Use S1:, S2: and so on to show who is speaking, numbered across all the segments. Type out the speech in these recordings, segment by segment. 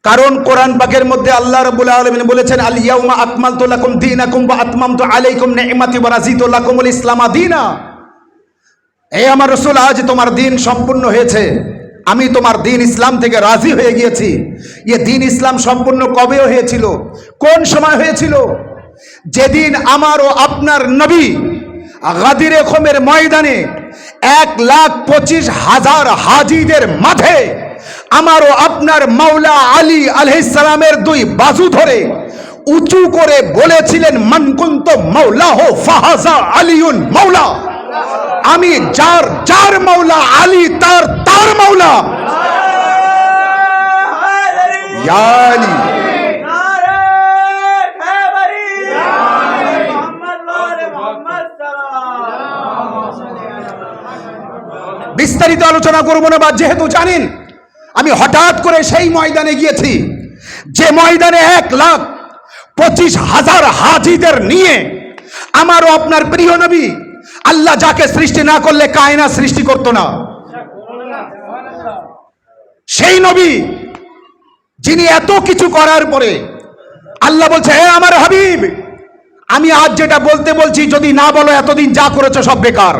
S1: কারণ কোরআন পাকের মধ্যে আল্লাহ রাব্বুল আলামিন বলেছেন, আল ইয়াউমা আকমালতু লাকুম দীনাকুম ওয়া আতমামতু আলাইকুম নি'মাতি ওয়া রাযিতু লাকুমুল ইসলামা দীনা। হে আমার রাসূল, আজ তোমার দিন সম্পূর্ণ হয়েছে, আমি তোমার দিন ইসলাম থেকে রাজি হয়ে গিয়েছি। এ দিন ইসলাম সম্পূর্ণ কবে হয়েছিল? কোন সময় হয়েছিল? যেদিন আমার ও আপনার নবী গাদিরে খোমের ময়দানে 1,25,000 হাজিদের মাঝে আমার ও আপনার মাওলা আলী আলাইহিস সালামের দুই বাজু ধরে উঁচু করে বলেছিলেন, মান কুনতু মাওলাহু ফাহাজা আলিউন মাওলা। আমি যার যার মাওলা আলী তার তার মাওলা। ইয়া আলী বিস্তারিত আলোচনা করব না, বা যেহেতু জানেন আমি হঠাৎ করে সেই ময়দানে গিয়েছি যে ময়দানে 1,25,000 হাজিদের নিয়ে আমারও আপনার প্রিয় নবী, আল্লাহ যাকে সৃষ্টি না করলে কায়নাত সৃষ্টি করতো না, সেই নবী যিনি এত কিছু করার পরে আল্লাহ বলছে, হে আমার হাবিব, আমি আজ যেটা বলতে বলছি যদি না বলো এতদিন যা করেছো সব বেকার।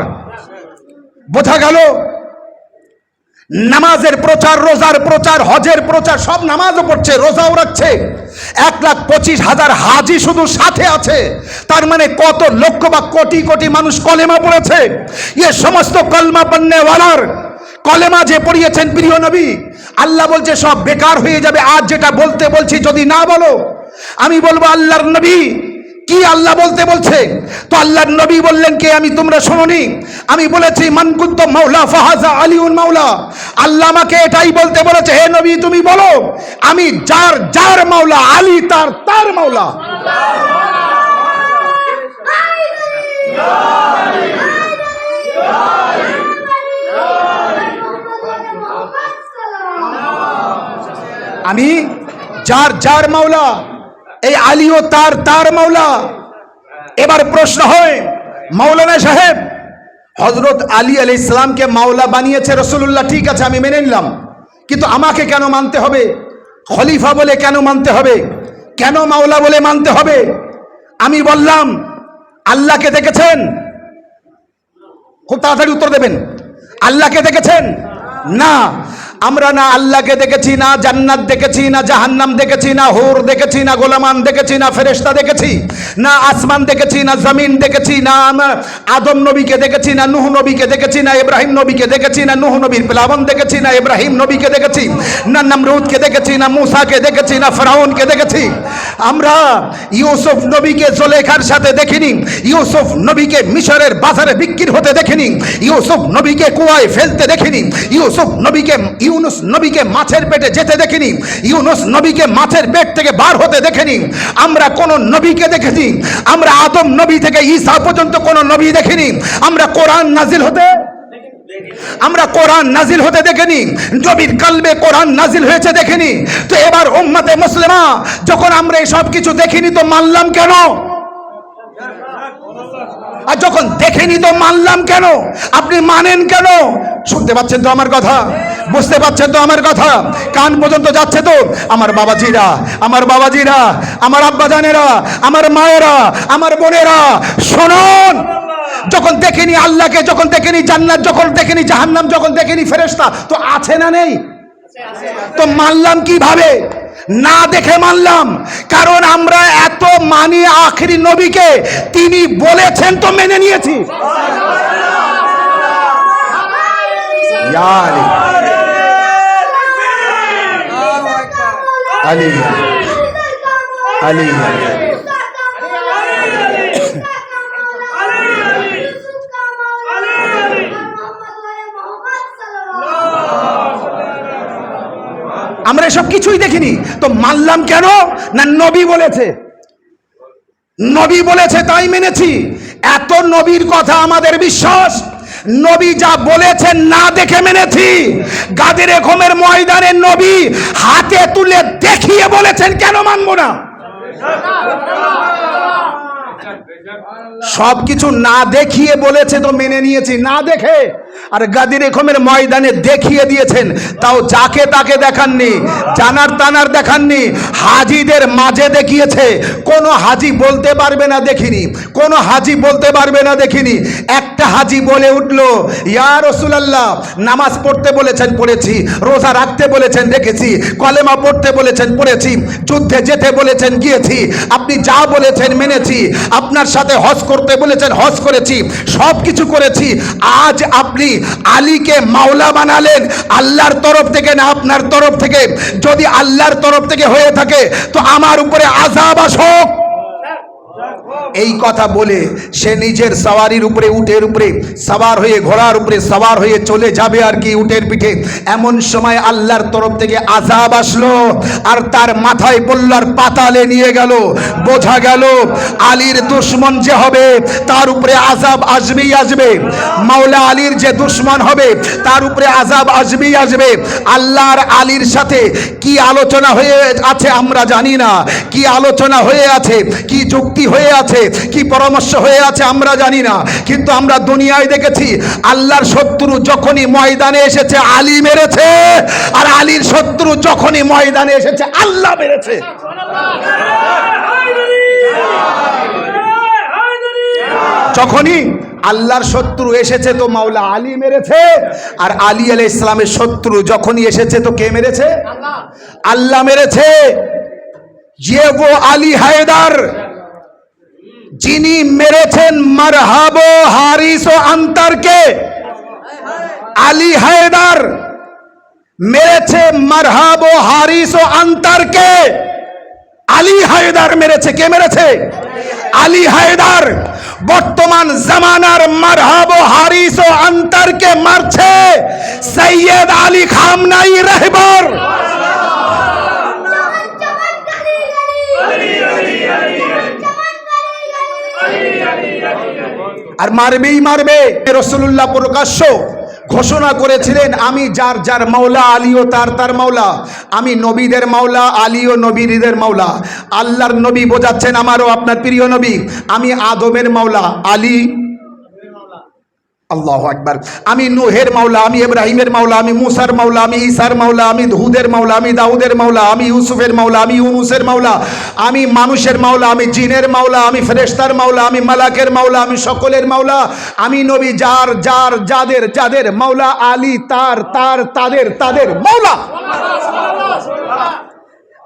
S1: বোঝা গেল? নামাজের প্রচার, রোজার প্রচার, হজের প্রচার, সব নামাজও পড়ছে, রোজাও রাখছে, 1,25,000 হাজি শুধু সাথে আছে। তার মানে কত লক্ষ বা কোটি কোটি মানুষ কলেমা পড়েছে। এ সমস্ত কলমা পড়নেওয়ালার কলেমা যে পড়িয়েছেন প্রিয় নবী, আল্লাহ বলছে সব বেকার হয়ে যাবে আজ যেটা বলতে বলছি যদি না বলো। আমি বলবো, আল্লাহর নবী কি আল্লাহ বলতে বলছে? তো আল্লাহর নবী বললেন কে? আমি তোমরা শোনোনি? আমি বলেছি, মান কুনতু মাওলা ফাহাজা আলিউন মাওলা। আল্লাহ আমাকে এটাই বলতে বলেছে, হে নবী তুমি বলো, আমি যার যার মাওলা, আলী তার তার মাওলা। আমি যার যার মাওলা, এই আলীও তার তার মাওলা। এবার প্রশ্ন হয়, মাওলানা সাহেব, হযরত আলী আলাইহিস সালামকে মাওলা বানিয়েছে রাসূলুল্লাহ, ঠিক আছে আমি মেনে নিলাম, কিন্তু আমাকে কেন মানতে হবে? খলিফা বলে কেন মানতে হবে? কেন মাওলা বলে মানতে হবে? আমি বললাম, আল্লাহকে দেখেছেন? খুব তাড়াতাড়ি উত্তর দেবেন। আল্লাহকে দেখেছেন? না। আমরা না আল্লাহকে দেখেছি, না জান্নাত দেখেছি, না জাহান্নাম দেখেছি, না হুর দেখেছি, না গোলামান দেখেছি, না ফেরেশতা দেখেছি, না আসমান দেখেছি, না জমিন দেখেছি, না আদম নবীকে দেখেছি, না নূহ নবীকে দেখেছি, না ইব্রাহিম নবীকে দেখেছি, না নূহ নবীর প্লাবন দেখেছি, না ইব্রাহিম নবীকে দেখেছি, না নমরুদকে দেখেছি, না মূসাকে দেখেছি, না ফেরাউনকে দেখেছি। আমরা ইউসুফ নবীকে জুলেখার সাথে দেখিনি, ইউসুফ নবীকে মিশরের বাজারে বিক্রি হতে দেখিনি, ইউসুফ নবীকে কুয়ায় ফেলতে দেখিনি, ইউনুস নবীকে মাছের পেটে যেতে দেখিনি, ইউনুস নবীকে মাছের পেট থেকে বার হতে দেখিনি। আমরা কোন নবীকে দেখেছি? আমরা আদম নবী থেকে ঈসা পর্যন্ত কোন নবী দেখিনি। আমরা কোরআন নাজিল হতে দেখিনি, নবীর কলবে কোরআন নাজিল হয়েছে দেখিনি। তো এবার উম্মতে মুসলিমা, যখন আমরা এই সব কিছু দেখিনি তো মানলাম কেন? আর যখন দেখেনি তো মানলাম কেন? আপনি মানেন কেন? শুনতে পাচ্ছেন তো আমার কথা? বুঝতে পাচ্ছেন তো আমার কথা? কান পর্যন্ত যাচ্ছে তো? আমার বাবাজিরা, আমার আব্বাজানেরা, আমার মায়েরা, আমার বোনেরা, শুনুন, যখন দেখেনি আল্লাহকে, যখন দেখেনি জান্নাত, যখন দেখেনি জাহান্নাম, যখন দেখেনি ফেরেশতা, তো আছে না নেই? তো মানলাম কিভাবে? না দেখে মানলাম, কারণ আমরা এত মানি আখেরি নবীকে, তিনি বলেছেন তো মেনে নিয়েছি। আলী আলী আমরা সব কিছুই দেখিনি তো মানলাম কেন? না নবী বলেছে, নবী বলেছে তাই মেনেছি। এত নবীর কথা আমাদের বিশ্বাস, নবী যা বলেছেন না দেখে মেনেছি। গাদিরে খোমের ময়দানে নবী হাতে তুলে দেখিয়ে বলেছেন, কেন মানবো না? সবকিছু না দেখিয়ে বলেছে তো মেনে নিয়েছি, না দেখে আর গাদির এরকমের ময়দানে দেখিয়ে দিয়েছেন, তাও যাকে তাকে দেখাননি, জানার তানার দেখাননি, হাজিদের মাঝে দেখিয়েছে। কোন হাজি বলতে পারবে না দেখিনি, কোন হাজি বলতে পারবে না দেখিনি। একটা হাজি বলে উঠলো, ইয়া রাসূলুল্লাহ, নামাজ পড়তে বলেছেন পড়েছি, রোজা রাখতে বলেছেন রেখেছি, কলেমা পড়তে বলেছেন পড়েছি, যুদ্ধে যেতে বলেছেন গিয়েছি, আপনি যা বলেছেন মেনেছি, আপনার সাথে হজ করতে বলেছেন হজ করেছি, সব কিছু করেছি। আজ আপনি আলীকে মাওলা বানালেন, আল্লাহর তরফ থেকে না আপনার তরফ থেকে? যদি আল্লাহর তরফ থেকে হয়ে থাকে তো আমার উপরে আযাব আসুক। এই কথা বলে সে নিজের সওয়ারির উপরে, উটের উপরে সওয়ার হয়ে, ঘোড়ার উপরে সওয়ার হয়ে চলে যাবে আর কি উটের পিঠে। এমন সময় আল্লাহর তরফ থেকে আযাব আসলো আর তার মাথায় পড়ল আর পাতালে নিয়ে গেল। বোঝা গেল আলীর দুশমন যে হবে তার উপরে আযাব আসবেই আসবে, মাওলা আলীর যে দুশমন হবে তার উপরে আযাব আসবেই আসবে। আল্লাহর আলীর সাথে কি আলোচনা হয়ে আছে আমরা জানি না, কি আলোচনা হয়ে আছে, কি যুক্তি হয়ে আছে, কি পরামর্শ হয়ে আছে আমরা জানি না, কিন্তু আমরা দুনিয়ায় দেখেছি আল্লাহর শত্রু যখনই ময়দানে এসেছে আলী মেরেছে, আর আলীর শত্রু যখনই ময়দানে এসেছে আল্লাহ মেরেছে। যখনই আল্লাহর শত্রু এসেছে তো মাওলা আলী মেরেছে, আর আলী আলাইহিস সালামের শত্রু যখনই এসেছে তো কে মেরেছে? আল্লাহ মেরেছে। যে वो আলী হায়দার যিনি মেরেছেন মারহাবো হারিস ও আনতারকে, আলী হায়দার মেরেছে মারহাবো হারিস ও আনতারকে। আলী হায়দার মেরেছে। কে মেরেছে? আলী হায়দার। বর্তমান জামানার মারহাবো হারিস ও আনতারকে মারছে সৈয়দ আলী খামনাই রাহবার। আর মারবেই মারবে। রাসূলুল্লাহ প্রকাশ্য ঘোষণা করেছিলেন, আমি যার যার মাওলা, আলীও তার তার মাওলা। আমি নবীদের মাওলা, আলীও নবীদের মাওলা। আল্লাহর নবী বোঝাচ্ছেন, আমারও আপনার প্রিয় নবী, আমি আদমের মাওলা, আলী আল্লাহু আকবার। আমি নূহের মাওলা, আমি ইব্রাহিমের মাওলা, আমি মুসার মাওলা, আমি ঈসার মাওলা, আমি হুদের মাওলা, আমি দাউদের মাওলা, আমি ইউসুফের মাওলা, আমি ইউনুসের মাওলা, আমি মানুষের মাওলা, আমি জিনের মাওলা, আমি ফেরেশতার মাওলা, আমি মালাকের মাওলা, আমি সকলের মাওলা। আমি নবী যার যার যাদের যাদের মাওলা, আলী তার তার তাদের তাদের মাওলা।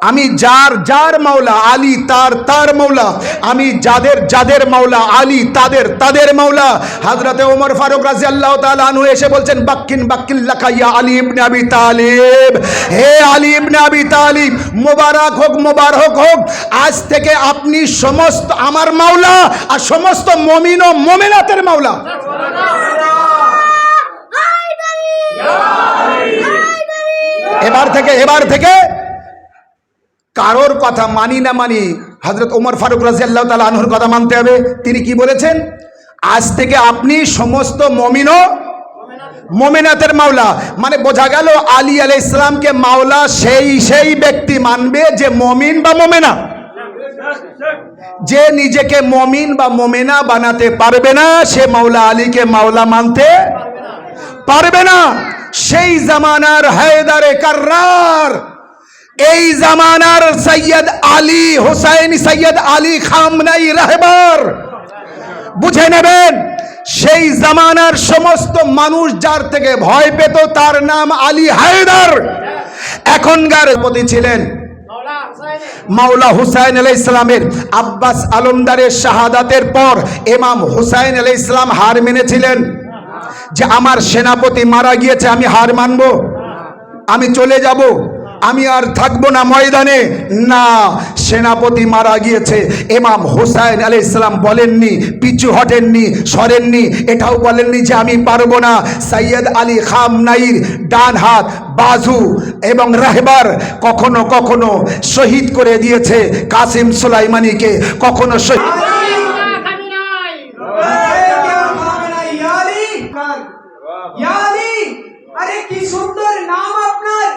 S1: আমি যার যার মাওলা, আলী তার তার মাওলা। আমি যাদের যাদের মাওলা, আলী তাদের তাদের মাওলা। হযরতে ওমর ফারুক রাদিয়াল্লাহু তাআলা আনহু এসে বলছেন, বাক্কিন বাক্কিন লাকা ইয়া আলী ইবনে আবি তালিব, হে আলী ইবনে আবি তালিব, মোবারক হোক মোবারক হোক, আজ থেকে আপনি সমস্ত আমার মাওলা আর সমস্ত মুমিন ও মুমিনাতের মাওলা। এবার থেকে কারোর কথা মানি না মানি, হযরত ওমর ফারুক রাদিয়াল্লাহু তাআলা আনহুর কথা মানতে হবে। তিনি কি বলেছেন? আজ থেকে আপনি সমস্ত মুমিন ও মুমিনাতের মাওলা। মানে বোঝা গেল আলী আলাইহিস সালামকে মাওলা সেই ব্যক্তি মানবে যে মুমিন বা মুমিনা। যে নিজেকে মুমিন বা মুমিনা বানাতে পারবে না সে মাওলা আলীকে মাওলা মানতে পারবে না। সেই জামানার হায়দারে কাররার, এই জামানার সৈয়দ আলী হুসাইন, সৈয়দ আলী খামনাই রাহবার বুঝে নেবেন। সেই জামানার সমস্ত মানুষ যার থেকে ভয় পেত তার নাম আলী হায়দার। এখনকার প্রতি ছিলেন মাওলা হুসাইন আলাইহিস সালামের। আব্বাস আলমদারের শাহাদাতের পর ইমাম হুসাইন আলাইহিস সালাম হার মেনেছিলেন যে আমার সেনাপতি মারা গিয়েছে, আমি হার মানবো, আমি চলে যাব, আমি আর থাকবো না ময়দানে। না, সেনাপতি মারা গিয়েছে। ইমাম হুসাইন আলাইহিস সালাম বলেননি, পিছু হটেননি, সরেননি, এটাও বলেননি যে আমি পারবো না। সৈয়দ আলী খামনাইর ডান হাত, বাজু এবং রাহবার কখনো কখনো শহীদ করে দিয়েছে কাসিম সুলাইমানিকে, কখনো শহীদ।
S2: আরে কি সুন্দর নাম আপনার,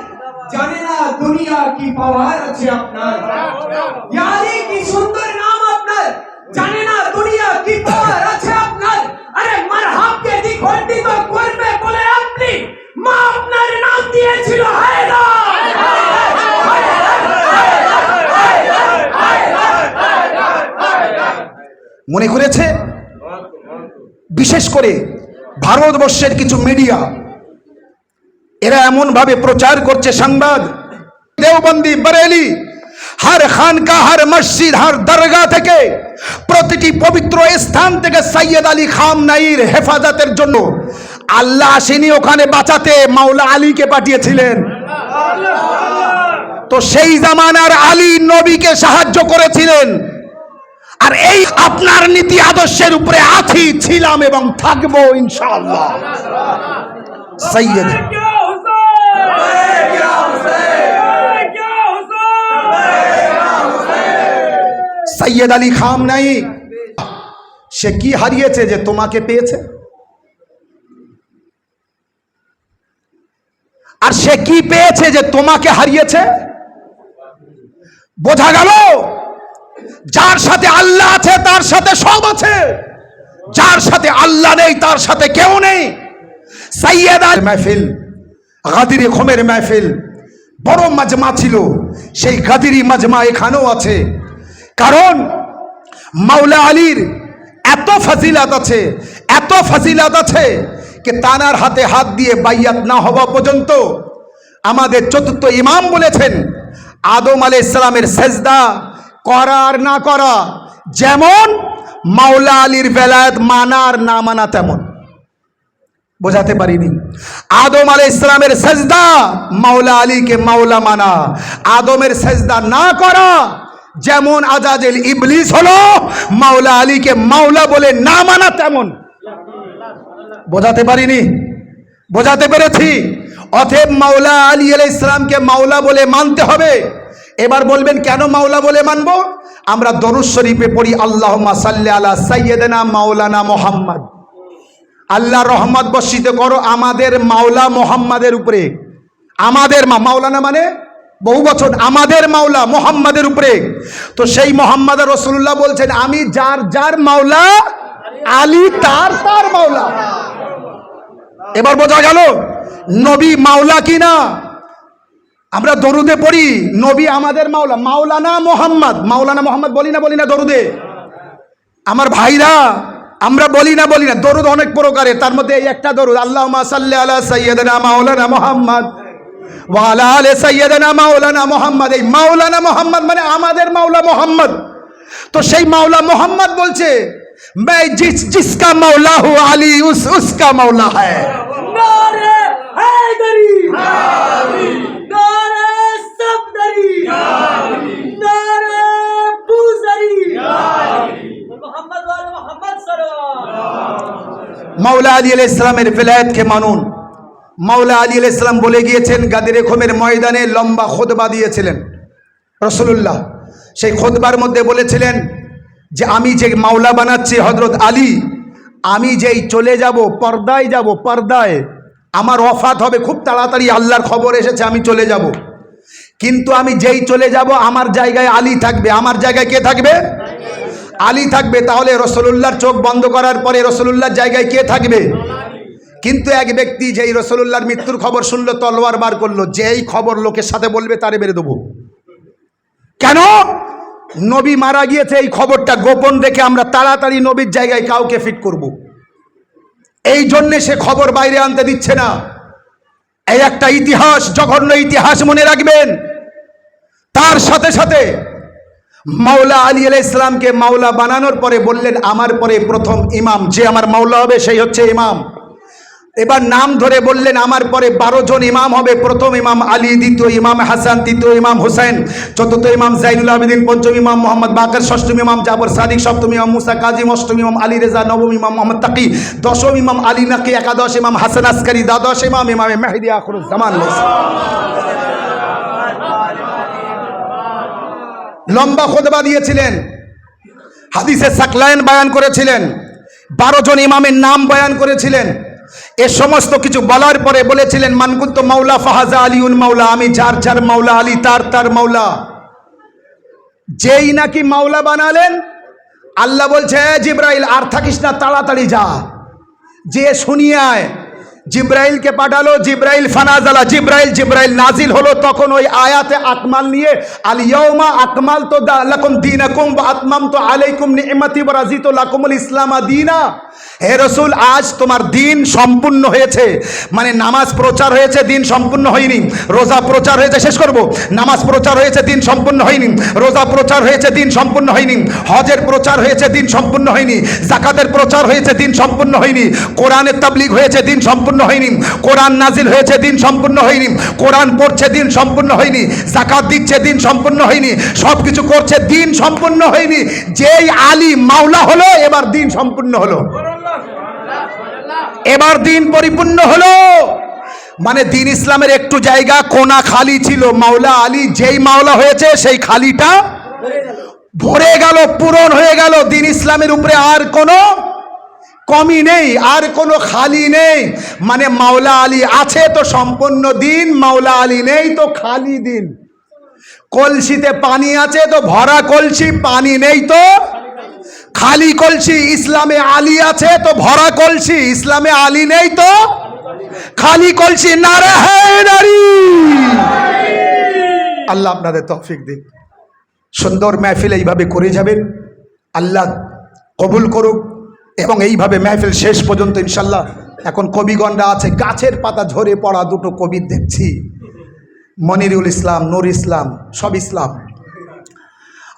S2: জানে না দুনিয়া কি পাওয়ার আছে আপনার। ইয়ারি কি সুন্দর নাম আপনার, জানে না দুনিয়া কি পাওয়ার আছে আপনার। আরে মারহাবকে দ্বিখণ্ডিত করবে ছিল হায়দার।
S1: মনে করেছে বিশেষ করে ভারতবর্ষের কিছু মিডিয়া এরা এমন ভাবে প্রচার করছে, সংবাদ দেওবন্দি বরেলি हर खानका हर मस्जिद हर दरगाह থেকে প্রতিটি পবিত্র স্থান থেকে সৈয়দ আলী খামনাইর হেফাজতের জন্য আল্লাহ আসেনি ওখানে বাঁচাতে, মাওলা আলীকে পাঠিয়েছিলেন। তো সেই জামানার আলী নবীকে সাহায্য করেছিলেন। আর এই আপনার নীতি আদর্শের উপরে আছি, ছিলাম এবং থাকবো ইনশাআল্লাহ। সৈয়দ সৈয়দ আলী খামনাই সে কি হারিয়েছে যে তোমাকে পেয়েছে? আর সে কি পেয়েছে যে তোমাকে হারিয়েছে? বোঝা গেল যার সাথে আল্লাহ আছে তার সাথে সব আছে, যার সাথে আল্লাহ নেই তার সাথে কেউ নেই। সৈয়দ আলী মাহফিল, গাদিরে খোমের মাহফিল বড় মাজমা ছিল, সেই গাদিরি মাজমা এখানেও আছে। কারণ মাওলা আলীর এত ফজিলত আছে, এত ফজিলত আছে যে তানার হাতে হাত দিয়ে বাইয়াত না হওয়া পর্যন্ত আমাদের চতুর্থ ইমাম বলেছেন আদম আলাইহিস সালামের সেজদা করা আর না করা যেমন, মাওলা আলীর বেলায়েত মানা আর না মানা তেমন। বোঝাতে পারিনি? আদম আলাইহিস সালামের সেজদা মাওলা আলীকে মাওলা মানা, আদমের সেজদা না করা যেমন আজাজিল ইবলিস হলো মাওলা আলীকে মাওলা বলে না মানা তেমন। বোঝাতে পারিনি? বোঝাতে পেরেছি? অতএব মাওলা আলী আলাইহিস সালামকে মাওলা বলে মানতে হবে। এবার বলবেন কেন মাওলা বলে মানবো? আমরা দরুদ শরীফে পড়ি আল্লাহুম্মা সাল্লি আলা সাইয়্যিদিনা মাওলানা মুহাম্মদ, আল্লাহ রহমত বর্ষিত করো আমাদের মাওলা মুহাম্মাদের উপরে। আমাদের মাওলানা মানে বহু বছর, আমাদের মাওলা মুহাম্মাদের উপরে। তো সেই মুহাম্মদ রাসূলুল্লাহ বলছেন আমি যার যার মাওলা, আলী তার তার মাওলা। এবার বোঝা গেল নবী মাওলা কিনা? আমরা দরুদে পড়ি নবী আমাদের মাওলা, মাওলানা মুহাম্মদ, মাওলানা মুহাম্মদ বলি না দরুদে? আমার ভাইরা আমরা বলি না দরুদ অনেক প্রকারের, তার মধ্যে এই একটা দরুদ আল্লাহুম্মা সাল্লি আলা সাইয়্যিদিনা মাওলানা মুহাম্মদ ওয়া আলা আলি সাইয়্যিদিনা মাওলানা মুহাম্মদ। এই মাওলানা মুহাম্মদ মানে আমাদের মাওলা মুহাম্মদ। তো সেই মাওলা মুহাম্মদ বলছে मैं जिसका मौला हूँ अली उसका मौला है।
S2: नारे हैदरी, नारे सफदरी, नारे बुज़री, मोहम्मद वाले मोहम्मद सल्लल्लाहु।
S1: मौला अली अलैहिस्सलामेर विलायत के मानुन। मौला अली अलैहिस्सलाम বলে গিয়েছেন গাদিরে খোমের ময়দানে লম্বা খুতবা দিয়েছিলেন রাসূলুল্লাহ। সেই খুতবার মধ্যে বলেছিলেন যে আমি যে মাওলা বানাচ্ছি হযরত আলী, আমি যেই চলে যাব পর্দায় যাব, পর্দায় আমার ওয়াফাত হবে খুব তাড়াতাড়ি, আল্লাহর খবর এসেছে আমি চলে যাব। কিন্তু আমি যেই চলে যাব আমার জায়গায় আলী থাকবে। আমার জায়গায় কে থাকবে? আলী থাকবে। তাহলে রাসূলুল্লাহর চোখ বন্ধ করার পরে রাসূলুল্লাহর জায়গায় কে থাকবে? কিন্তু এক ব্যক্তি যেই রাসূলুল্লাহর মৃত্যুর খবর শুনলো তলোয়ার বার করলো, যেই খবর লোকের সাথে বলবে তারে মেরে দেবো। কেন? নবী মারা গিয়েছে এই খবরটা গোপন রেখে আমরা তাড়াতাড়ি নবীর জায়গায় কাউকে ফিট করব। এই জন্যে সে খবর বাইরে আনতে দিচ্ছে না। এই একটা ইতিহাস, জঘন্য ইতিহাস মনে রাখবেন। তার সাথে সাথে মাওলা আলী আলাইহিস সালামকে মাওলা বানানোর পরে বললেন আমার পরে প্রথম ইমাম যে আমার মাওলা হবে সেই হচ্ছে ইমাম। এবার নাম ধরে বললেন আমার পরে 12 জন ইমাম হবে। প্রথম ইমাম আলী, দ্বিতীয় ইমাম হাসান, তৃতীয় ইমাম হুসাইন, চতুর্থ ইমাম জাইনুল আবেদিন, পঞ্চম ইমাম মোহাম্মদ বাকের, ষষ্ঠম ইমাম জাফর সাদিক, সপ্তম ইমাম মুসা কাজিম, অষ্টম ইমাম আলী রেজা, নবম ইমাম মোহাম্মদ তাকি, দশম ইমাম আলী নাকি, একাদশ ইমাম হাসান আসকারি, দ্বাদশ ইমাম ইমামে মেহেদী আখিরুজ জামান। লম্বা খুতবা দিয়েছিলেন, হাদিসে সাকলাইন বয়ান করেছিলেন, 12 জন ইমামের নাম বয়ান করেছিলেন। এ সমস্ত কিছু বলার পরে বলেছিলেন মান কুনতু মাওলা ফাহাজা আলিউন মাওলা, আমি যার যার মাওলা আলী তার তার মাওলা। যেই নাকি মাওলা বানালেন আল্লাহ বলছে জিবরাইল আর থাকিস না, তাড়াতাড়ি যা, যে শুনিয়ে আয় জিব্রাইলকে পাঠালো, জিব্রাইল ফানাজালা, জিব্রাইল নাজিল হলো। তখন ওই আয়াতে আকমাল নিয়ে, আল ইয়াউমা আকমালতু লাকুম দীনাকুম ওয়া আতমামতু আলাইকুম নি'মাতি ওয়া রাদিতু লাকুমুল ইসলাম দীনা। হে রাসূল, আজ তোমার দিন সম্পূর্ণ হয়েছে। মানে নামাজ প্রচার হয়েছে, দিন সম্পূর্ণ হয়নি। রোজা প্রচার হয়েছে, শেষ করব, নামাজ প্রচার হয়েছে, দিন সম্পূর্ণ হয়নি। রোজা প্রচার হয়েছে, দিন সম্পূর্ণ হয়নি। হজের প্রচার হয়েছে, দিন সম্পূর্ণ হয়নি। যাকাতের প্রচার হয়েছে, দিন সম্পূর্ণ হয়নি। কোরআনের তাবলীগ হয়েছে, দিন সম্পূর্ণ হয়নি। কোরআন নাজিল হয়েছে, দিন সম্পূর্ণ হয়নি। কোরআন পড়ছে, দিন সম্পূর্ণ হয়নি। যাকাত দিচ্ছে, দিন সম্পূর্ণ হয়নি। সব কিছু করছে, দিন সম্পূর্ণ হয়নি। যেই আলী মাওলা হলো, এবার দিন সম্পূর্ণ হলো, এবার দিন পরিপূর্ণ হলো। মানে দিন ইসলামের একটু জায়গা কোনা খালি ছিল, মাওলা আলী যেই মাওলা হয়েছে সেই খালিটা ভরে গেল, পূরণ হয়ে গেল। দিন ইসলামের উপরে আর কোনো কমি নেই, আর কোনো খালি নেই। মানে মাওলা আলী আছে তো সম্পূর্ণ দিন, মাওলা আলী নেই তো খালি দিন। কলসিতে পানি আছে তো ভরা কলসি, পানি নেই তো খালি কলসি। ইসলামে আলী আছে তো ভরা কলসি, ইসলামে আলী নেই তো খালি কলসি। নারে হায়দারি। আল্লাহ আপনাদের তৌফিক দিন। সুন্দর মেহফিল এইভাবে করে যাবেন, আল্লাহ কবুল করুক। এবং এইভাবে মেহফিল শেষ পর্যন্ত ইনশাল্লাহ। এখন কবিগণরা আছে, গাছের পাতা ঝরে পড়া দুটো কবি দেখছি, মনিরুল ইসলাম, নূর ইসলাম, সব ইসলাম।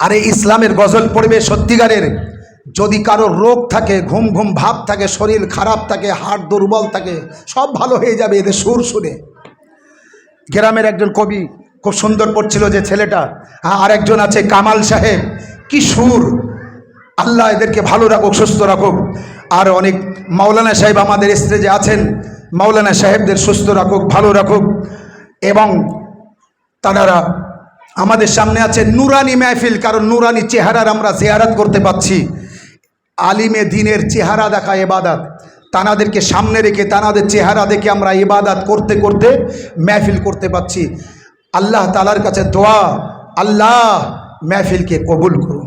S1: আর এই ইসলামের গজল পড়বে সত্যিকারের। যদি কারো রোগ থাকে, ঘুম ঘুম ভাব থাকে, শরীর খারাপ থাকে, হাড় দুর্বল থাকে, সব ভালো হয়ে যাবে এদের সুর শুনে। গ্রামের একজন কবি খুব সুন্দর পড়ছিল যে ছেলেটা, আর একজন আছে কামাল সাহেব, কি সুর। আল্লাহ এদেরকে ভালো রাখুক, সুস্থ রাখুক। আর অনেক মাওলানা সাহেব আমাদের স্টেজে আছেন, মাওলানা সাহেবদের সুস্থ রাখুক, ভালো রাখুক। এবং তারা আমাদের সামনে আছে নুরানি মেহফিল, কারণ নুরানি চেহারার আমরা জিয়ারত করতে পাচ্ছি। আলিমে দিনের চেহারা দেখা ইবাদত, তানাদেরকে সামনে রেখে তানাদের চেহারা দেখে আমরা ইবাদত করতে করতে মেহফিল করতে পাচ্ছি। আল্লাহ তাআলার কাছে দোয়া, আল্লাহ মেহফিলকে কবুল করুন।